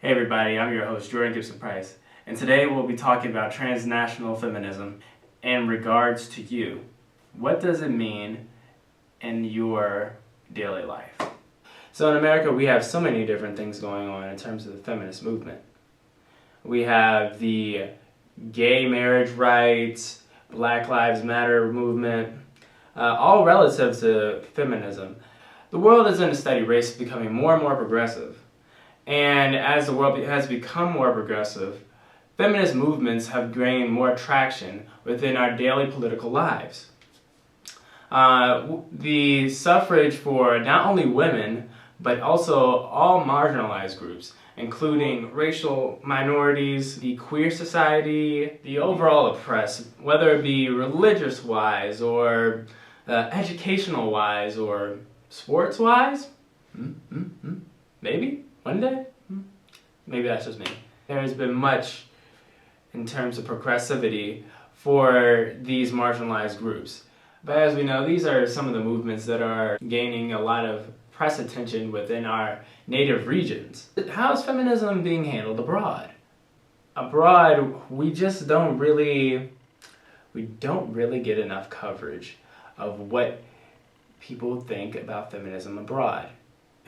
Hey everybody, I'm your host Jordan Gibson Price, and today we'll be talking about transnational feminism in regards to you. What does it mean in your daily life? So in America we have so many different things going on in terms of the feminist movement. We have the gay marriage rights, Black Lives Matter movement, all relative to feminism. The world is in a steady race of becoming more and more progressive. And as the world has become more progressive, feminist movements have gained more traction within our daily political lives. The suffrage for not only women, but also all marginalized groups, including racial minorities, the queer society, the overall oppressed, whether it be religious-wise or educational-wise or sports-wise, maybe. One day? Maybe that's just me. There has been much in terms of progressivity for these marginalized groups. But as we know, these are some of the movements that are gaining a lot of press attention within our native regions. How is feminism being handled abroad? Abroad, we don't really get enough coverage of what people think about feminism abroad.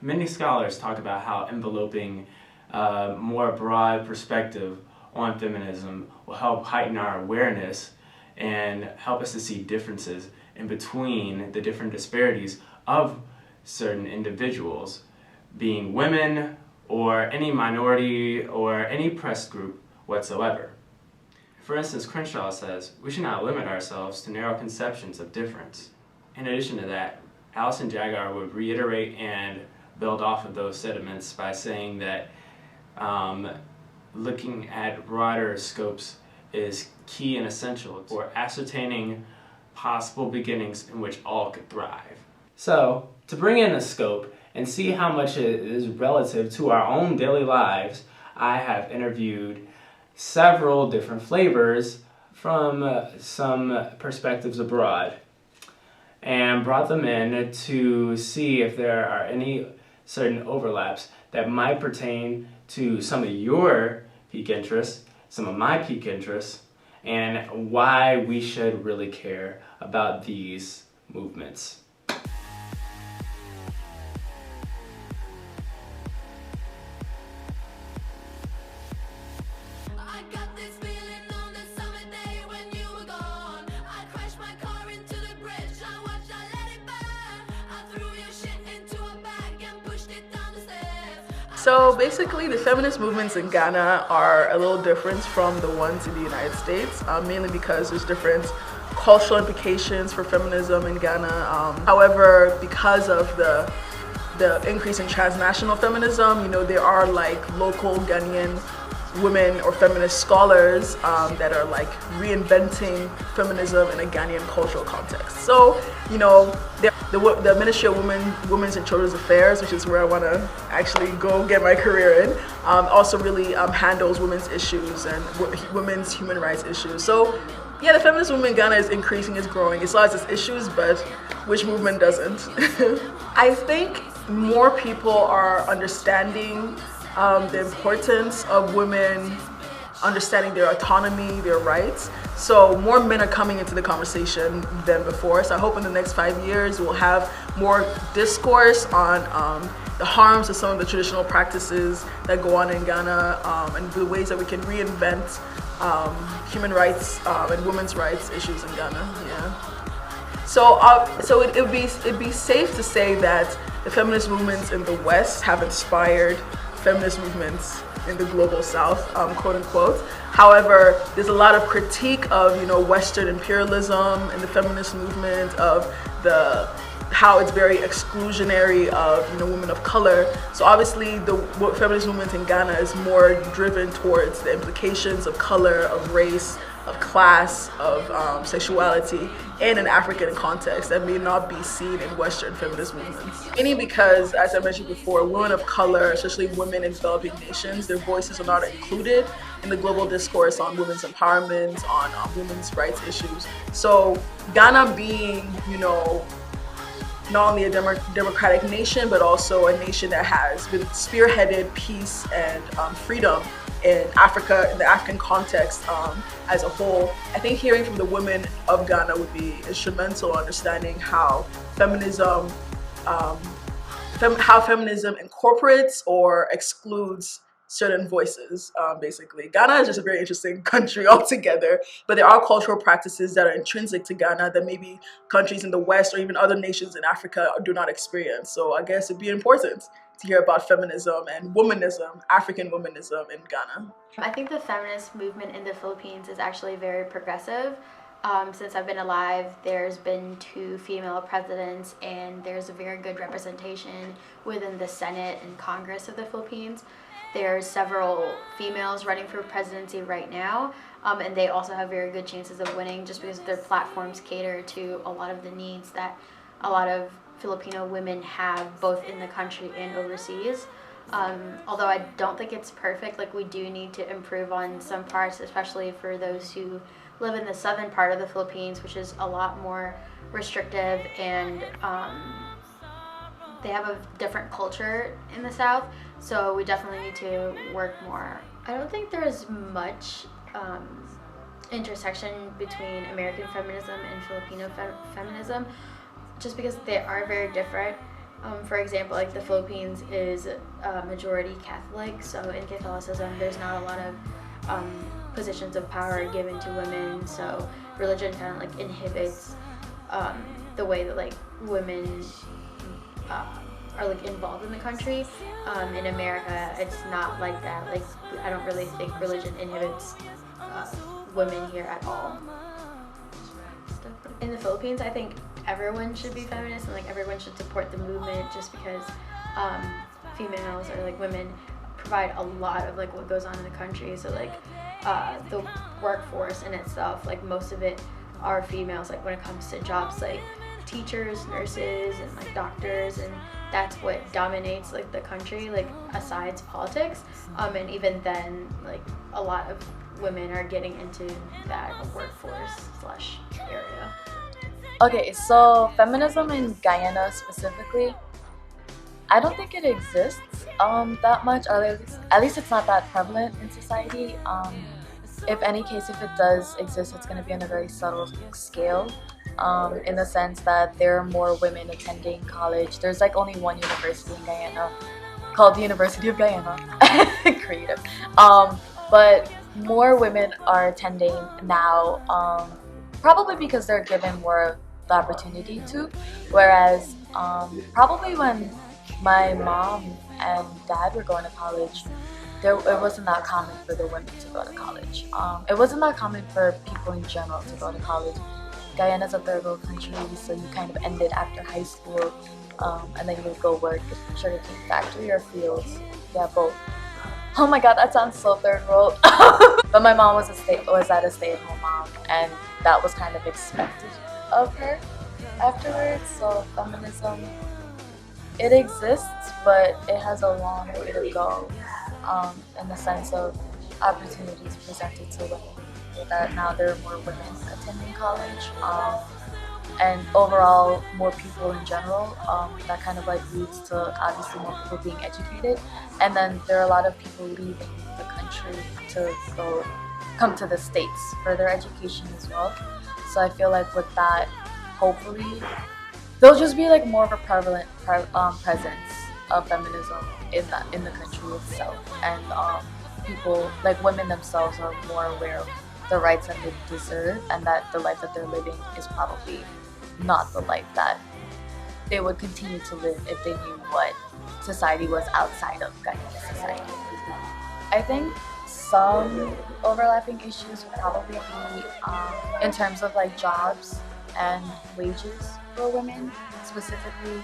Many scholars talk about how enveloping a more broad perspective on feminism will help heighten our awareness and help us to see differences in between the different disparities of certain individuals, being women or any minority or any press group whatsoever. For instance, Crenshaw says, "We should not limit ourselves to narrow conceptions of difference." In addition to that, Alison Jaggar would reiterate and build off of those sentiments by saying that looking at broader scopes is key and essential for ascertaining possible beginnings in which all could thrive. So, to bring in a scope and see how much it is relative to our own daily lives, I have interviewed several different flavors from some perspectives abroad and brought them in to see if there are any certain overlaps that might pertain to some of your peak interests, some of my peak interests, and why we should really care about these movements. So basically, the feminist movements in Ghana are a little different from the ones in the United States, mainly because there's different cultural implications for feminism in Ghana. However, because of the increase in transnational feminism, there are like local Ghanaian women or feminist scholars that are like reinventing feminism in a Ghanaian cultural context. So, the Ministry of Women's and Children's Affairs, which is where I want to actually go get my career in, also really handles women's issues and women's human rights issues. So, yeah, the feminist movement in Ghana is increasing, it's growing. It still has its issues, but which movement doesn't? I think more people are understanding the importance of women understanding their autonomy, their rights. So more men are coming into the conversation than before. So I hope in the next 5 years we'll have more discourse on the harms of some of the traditional practices that go on in Ghana and the ways that we can reinvent human rights and women's rights issues in Ghana. Yeah. So it'd be safe to say that the feminist movements in the West have inspired feminist movements in the global South, quote unquote. However, there's a lot of critique of Western imperialism in the feminist movement, of how it's very exclusionary of women of color. So obviously the feminist movement in Ghana is more driven towards the implications of color, of race, of class, of sexuality in an African context that may not be seen in Western feminist movements. Mainly because, as I mentioned before, women of color, especially women in developing nations, their voices are not included in the global discourse on women's empowerment, on women's rights issues. So Ghana being, not only a democratic nation, but also a nation that has been spearheaded peace and freedom in Africa, in the African context as a whole. I think hearing from the women of Ghana would be instrumental in understanding how feminism, how feminism incorporates or excludes certain voices, basically. Ghana is just a very interesting country altogether, but there are cultural practices that are intrinsic to Ghana that maybe countries in the West or even other nations in Africa do not experience. So I guess it'd be important to hear about feminism and womanism, African womanism in Ghana. I think the feminist movement in the Philippines is actually very progressive. Since I've been alive, there's been 2 female presidents, and there's a very good representation within the Senate and Congress of the Philippines. There's several females running for presidency right now, and they also have very good chances of winning just because their platforms cater to a lot of the needs that a lot of Filipino women have both in the country and overseas. Although I don't think it's perfect, like we do need to improve on some parts, especially for those who live in the southern part of the Philippines, which is a lot more restrictive, and they have a different culture in the south, so we definitely need to work more. I don't think there's much intersection between American feminism and Filipino feminism, just because they are very different. For example, like the Philippines is majority Catholic, so in Catholicism there's not a lot of positions of power given to women, so religion kind of like inhibits the way that like women are like involved in the country. In America, it's not like that. Like I don't really think religion inhibits women here at all. In the Philippines, I think everyone should be feminist and like everyone should support the movement, just because females or like women provide a lot of like what goes on in the country. So like the workforce in itself, like most of it are females, like when it comes to jobs like teachers, nurses, and like doctors, and that's what dominates like the country, like asides politics. And even then, like a lot of women are getting into that workforce / area. Okay, so feminism in Guyana specifically, I don't think it exists that much, or at least it's not that prevalent in society. If any case, if it does exist, it's going to be on a very subtle scale, in the sense that there are more women attending college. There's like only one university in Guyana called the University of Guyana. Creative. But more women are attending now, probably because they're given more the opportunity to, whereas probably when my mom and dad were going to college, it wasn't that common for the women to go to college. It wasn't that common for people in general to go to college. Guyana's a third world country, so you kind of ended after high school, and then you would go work at a sugarcane factory or fields. Yeah, both. Oh my god, that sounds so third world. But my mom was at a stay-at-home mom, and that was kind of expected of her afterwards. So feminism, it exists, but it has a long way to go, in the sense of opportunities presented to women. That now there are more women attending college, and overall more people in general. That kind of like leads to obviously more people being educated, and then there are a lot of people leaving the country to come to the States for their education as well. So I feel like with that, hopefully there'll just be like more of a prevalent presence of feminism in the country itself, and people like women themselves are more aware of the rights that they deserve, and that the life that they're living is probably not the life that they would continue to live if they knew what society was outside of Guyana society. I think some overlapping issues would probably be in terms of like jobs and wages for women. Specifically,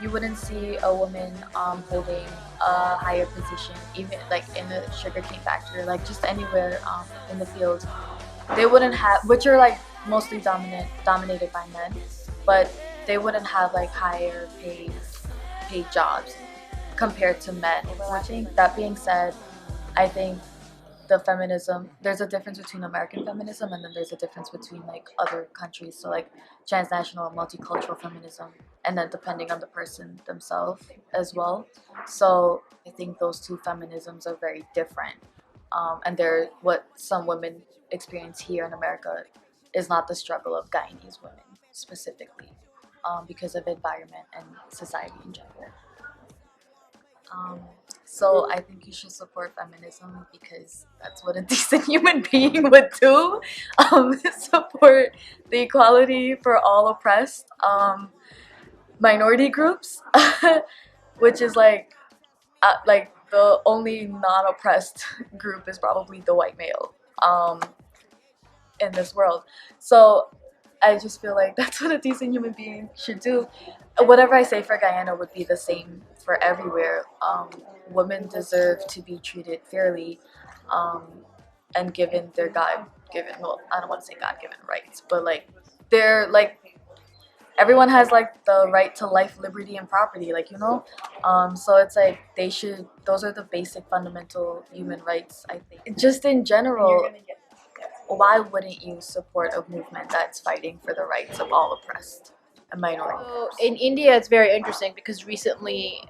you wouldn't see a woman holding a higher position, even like in a sugarcane factory, like just anywhere in the fields. They wouldn't have, which are like mostly dominated by men, but they wouldn't have like higher paid jobs compared to men. That being said, I think the feminism, there's a difference between American feminism and then there's a difference between like other countries. So like transnational and multicultural feminism, and then depending on the person themselves as well. So I think those two feminisms are very different. And they're what some women experience here in America is not the struggle of Guyanese women specifically, because of environment and society in general. Um, so I think you should support feminism because that's what a decent human being would do. Support the equality for all oppressed minority groups, which is like the only non-oppressed group is probably the white male in this world. So I just feel like that's what a decent human being should do. Whatever I say for Guyana would be the same for everywhere. Women deserve to be treated fairly, um, and given their God-given, well, I don't want to say God-given rights, but like they're like everyone has like the right to life, liberty, and property, like you know. So it's like they should. Those are the basic fundamental human rights. I think. Just in general, why wouldn't you support a movement that's fighting for the rights of all oppressed and minority So groups? in India, it's very interesting because recently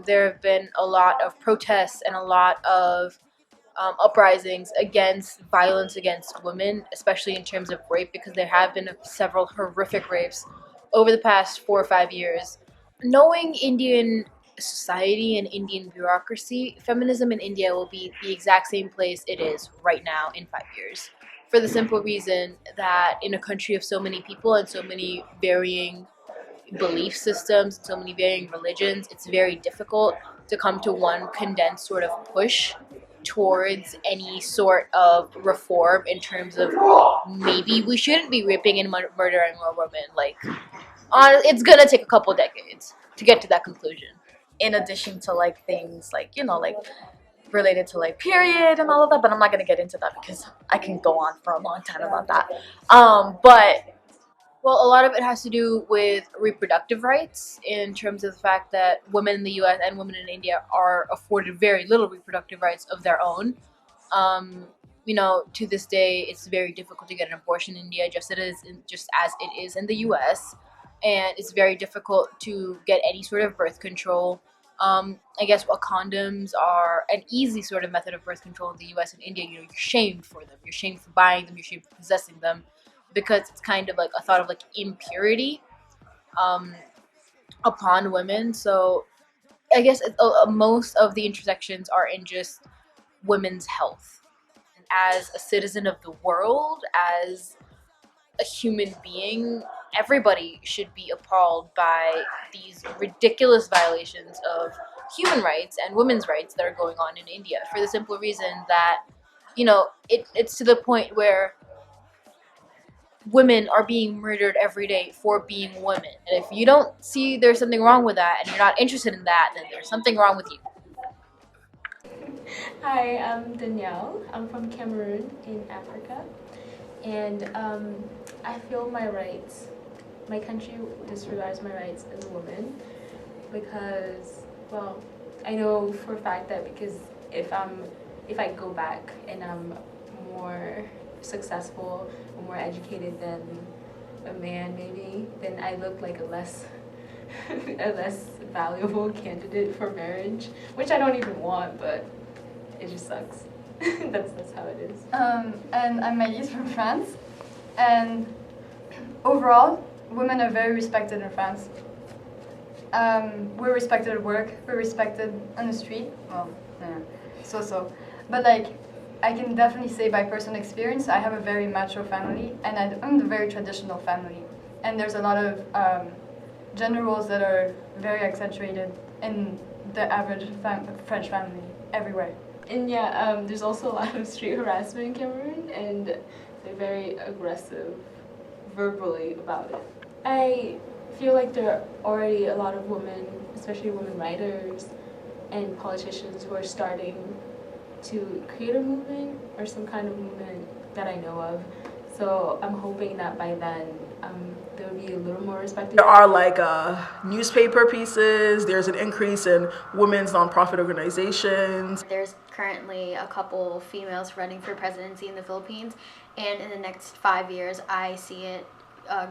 there have been a lot of protests and a lot of uprisings against violence against women, especially in terms of rape, because there have been several horrific rapes over the past 4 or 5 years. Knowing Indian society and Indian bureaucracy, feminism in India will be the exact same place it is right now in 5 years. For the simple reason that in a country of so many people and so many varying belief systems, so many varying religions, it's very difficult to come to one condensed sort of push towards any sort of reform in terms of maybe we shouldn't be raping and murdering a woman. Like, it's gonna take a couple decades to get to that conclusion. In addition to like things like you know like related to like period and all of that, but I'm not gonna get into that because I can go on for a long time about that. But Well, a lot of it has to do with reproductive rights in terms of the fact that women in the US and women in India are afforded very little reproductive rights of their own. To this day, it's very difficult to get an abortion in India, just as it is in the US, and it's very difficult to get any sort of birth control. I guess condoms are an easy sort of method of birth control in the US and India. You're shamed for them. You're shamed for buying them. You're shamed for possessing them because it's kind of like a thought of like impurity um, upon women. So I guess most of the intersections are in just women's health. And as a citizen of the world, as a human being, everybody should be appalled by these ridiculous violations of human rights and women's rights that are going on in India for the simple reason that, it's to the point where women are being murdered every day for being women. And if you don't see there's something wrong with that and you're not interested in that, then there's something wrong with you. Hi, I'm Danielle. I'm from Cameroon in Africa. And I feel my country disregards my rights as a woman because, well, I know for a fact that because if I go back and I'm more successful or more educated than a man maybe, then I look like a less valuable candidate for marriage, which I don't even want, but it just sucks. that's how it is. And I'm Maïs from France, and overall, women are very respected in France. We're respected at work, we're respected on the street, well, yeah, so. But like, I can definitely say by personal experience, I have a very macho family, and I'm a very traditional family. And there's a lot of gender roles that are very accentuated in the average French family, everywhere. And yeah, there's also a lot of street harassment in Cameroon, and they're very aggressive verbally about it. I feel like there are already a lot of women, especially women writers and politicians, who are starting to create a movement or some kind of movement that I know of. So I'm hoping that by then there would be a little more respect. There are like newspaper pieces, there's an increase in women's nonprofit organizations. There's currently a couple females running for presidency in the Philippines, and in the next 5 years I see it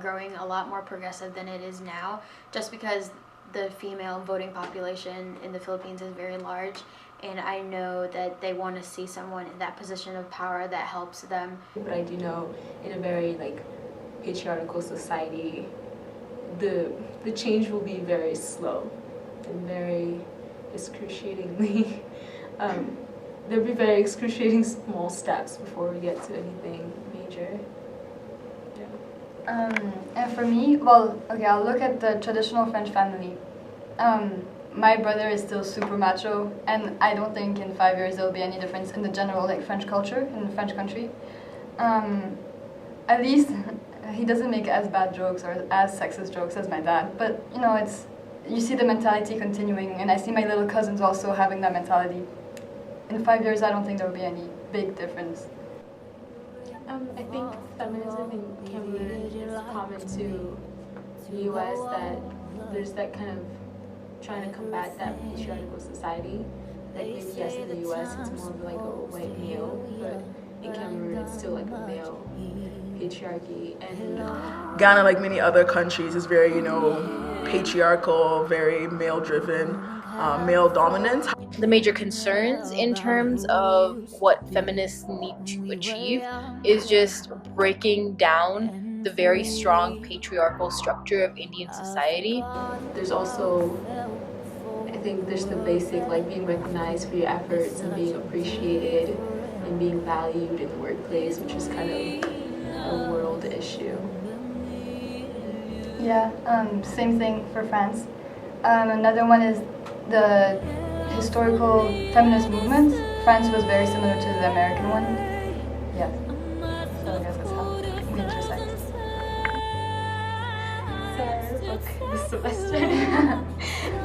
growing a lot more progressive than it is now, just because the female voting population in the Philippines is very large, and I know that they want to see someone in that position of power that helps them. But I do know in a very like patriarchal society, the change will be very slow and very excruciatingly there'll be very excruciating small steps before we get to anything major. And for me, well, okay, I'll look at the traditional French family. My brother is still super macho, and I don't think in 5 years there'll be any difference in the general like French culture in the French country. At least he doesn't make as bad jokes or as sexist jokes as my dad, but you know, you see the mentality continuing, and I see my little cousins also having that mentality. In 5 years, I don't think there'll be any big difference. I think feminism in Cameroon is common to the US, that there's that kind of trying to combat that patriarchal society. Like maybe yes, in the US it's more of like a white male, but in Cameroon it's still like a male patriarchy. And Ghana, like many other countries, is very, patriarchal, very male-driven, male-dominant. The major concerns in terms of what feminists need to achieve is just breaking down the very strong patriarchal structure of Indian society. there's also, I think there's the basic like being recognized for your efforts and being appreciated and being valued in the workplace, which is kind of a world issue. Yeah, same thing for France. Another one is the historical feminist movement. France was very similar to the American one. Yeah, so I guess that's how we intersect. So I read a book this semester.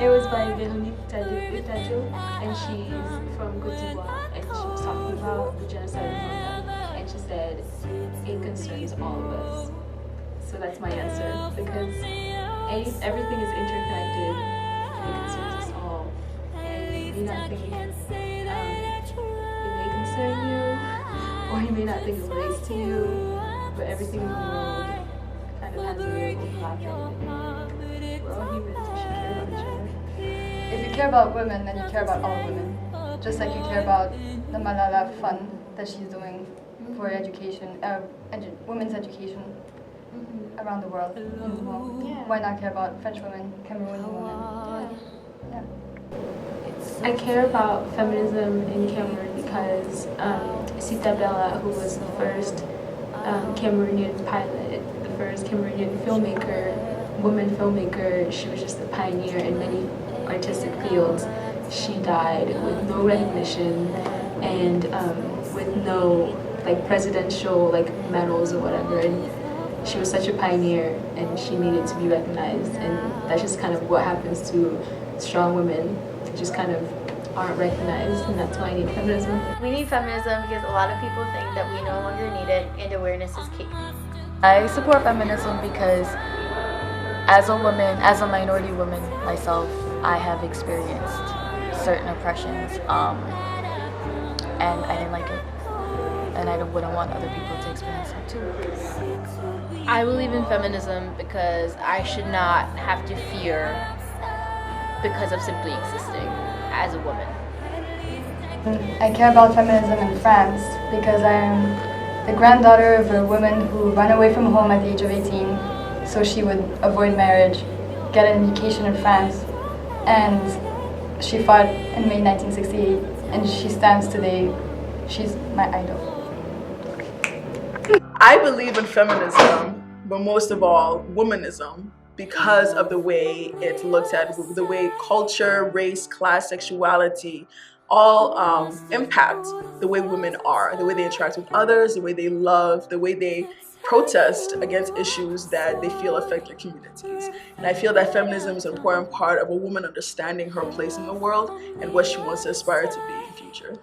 It was by Véronique Tajo, and she's from Côte d'Ivoire, and she was talking about the genocide in Rwanda, and she said it concerns all of us. So that's my answer, because everything is interconnected and it concerns us all. And you may not think it may concern you, or you may not think it relates to you, but everything in the world kind of has a very overlapping. We're all humans, we should care about each other. If you care about women, then you care about all women. Just like you care about the Malala Fund that she's doing for education, women's education around the world. Why not care about French women, Cameroonian women? I care about feminism in Cameroon because Sita Bella, who was the first Cameroonian pilot, the first Cameroonian woman filmmaker, she was just a pioneer in many artistic fields. She died with no recognition and with no like presidential like medals or whatever. And she was such a pioneer, and she needed to be recognized. And that's just kind of what happens to strong women. They just kind of aren't recognized, and that's why I need feminism. We need feminism because a lot of people think that we no longer need it, and awareness is key. I support feminism because as a woman, as a minority woman myself, I have experienced certain oppressions, and I didn't like it. And I wouldn't want other people to experience it too. I believe in feminism because I should not have to fear because of simply existing as a woman. I care about feminism in France because I am the granddaughter of a woman who ran away from home at the age of 18 so she would avoid marriage, get an education in France, and she fought in May 1968, and she stands today. She's my idol. I believe in feminism, but most of all, womanism, because of the way it looks at the way culture, race, class, sexuality all impact the way women are, the way they interact with others, the way they love, the way they protest against issues that they feel affect their communities. And I feel that feminism is an important part of a woman understanding her place in the world and what she wants to aspire to be in the future.